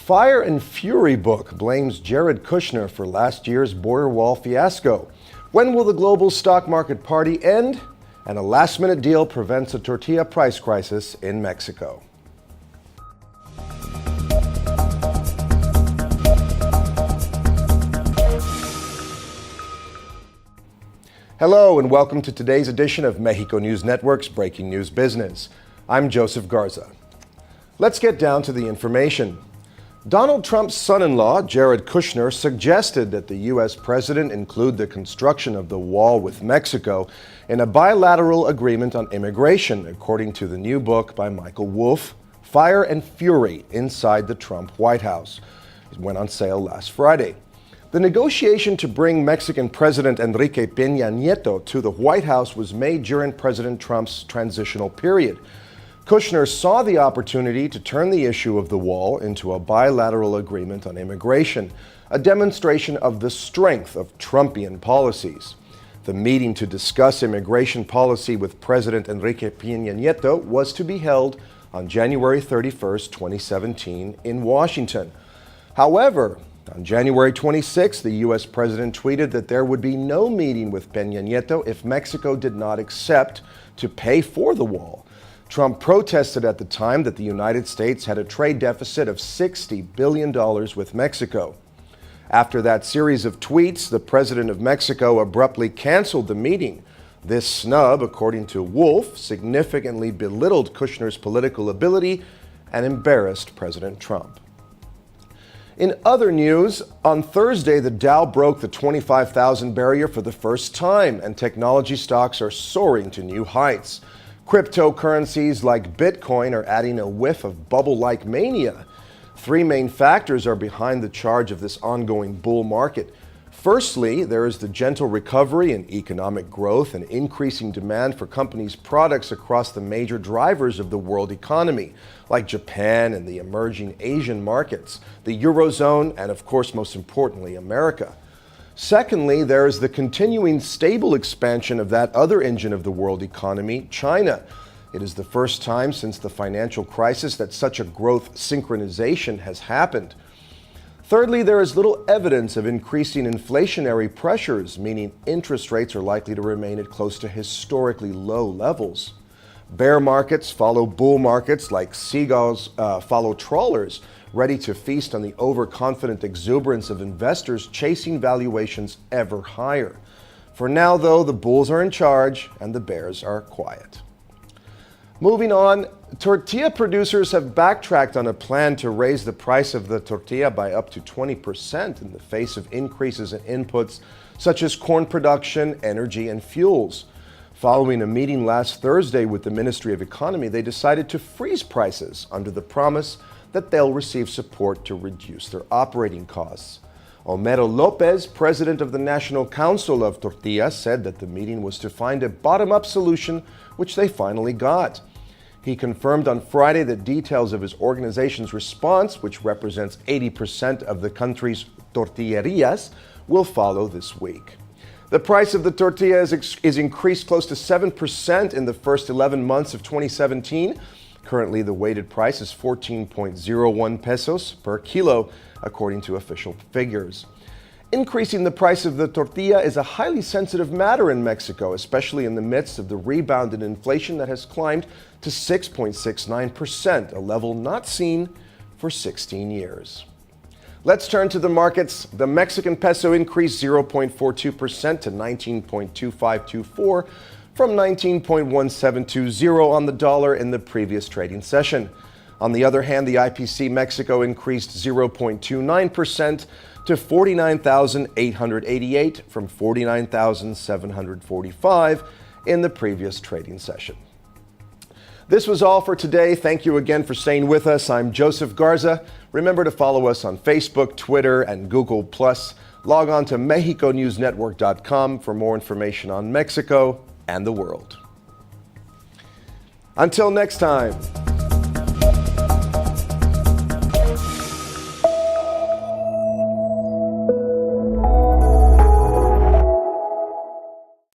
Fire and Fury book blames Jared Kushner for last year's border wall fiasco. When will the global stock market party end? And a last-minute deal prevents a tortilla price crisis in Mexico. Hello and welcome to today's edition of Mexico News Network's Breaking News Business. I'm Joseph Garza. Let's get down to the information. Donald Trump's son-in-law, Jared Kushner, suggested that the U.S. president include the construction of the wall with Mexico in a bilateral agreement on immigration, according to the new book by Michael Wolff, Fire and Fury Inside the Trump White House. It went on sale last Friday. The negotiation to bring Mexican President Enrique Peña Nieto to the White House was made during President Trump's transitional period. Kushner saw the opportunity to turn the issue of the wall into a bilateral agreement on immigration, a demonstration of the strength of Trumpian policies. The meeting to discuss immigration policy with President Enrique Peña Nieto was to be held on January 31, 2017 in Washington. However, on January 26, the U.S. president tweeted that there would be no meeting with Peña Nieto if Mexico did not accept to pay for the wall. Trump protested at the time that the United States had a trade deficit of $60 billion with Mexico. After that series of tweets, the president of Mexico abruptly canceled the meeting. This snub, according to Wolff, significantly belittled Kushner's political ability and embarrassed President Trump. In other news, on Thursday, the Dow broke the 25,000 barrier for the first time, and technology stocks are soaring to new heights. Cryptocurrencies like Bitcoin are adding a whiff of bubble-like mania. Three main factors are behind the charge of this ongoing bull market. Firstly, there is the gentle recovery in economic growth and increasing demand for companies' products across the major drivers of the world economy, like Japan and the emerging Asian markets, the Eurozone, and of course, most importantly, America. Secondly, there is the continuing stable expansion of that other engine of the world economy, China. It is the first time since the financial crisis that such a growth synchronization has happened. Thirdly, there is little evidence of increasing inflationary pressures, meaning interest rates are likely to remain at close to historically low levels. Bear markets follow bull markets like seagulls follow trawlers, ready to feast on the overconfident exuberance of investors chasing valuations ever higher. For now, though, the bulls are in charge and the bears are quiet. Moving on, tortilla producers have backtracked on a plan to raise the price of the tortilla by up to 20% in the face of increases in inputs such as corn production, energy, and fuels. Following a meeting last Thursday with the Ministry of Economy, they decided to freeze prices under the promise that they'll receive support to reduce their operating costs. Homero Lopez, president of the National Council of Tortilla, said that the meeting was to find a bottom-up solution, which they finally got. He confirmed on Friday that details of his organization's response, which represents 80% of the country's tortillerias, will follow this week. The price of the tortilla is increased close to 7% in the first 11 months of 2017. Currently, the weighted price is 14.01 pesos per kilo, according to official figures. Increasing the price of the tortilla is a highly sensitive matter in Mexico, especially in the midst of the rebound in inflation that has climbed to 6.69%, a level not seen for 16 years. Let's turn to the markets. The Mexican peso increased 0.42% to 19.2524 from 19.1720 on the dollar in the previous trading session. On the other hand, the IPC Mexico increased 0.29% to 49,888 from 49,745 in the previous trading session. This was all for today. Thank you again for staying with us. I'm Joseph Garza. Remember to follow us on Facebook, Twitter, and Google+. Log on to MexicoNewsNetwork.com for more information on Mexico and the world. Until next time.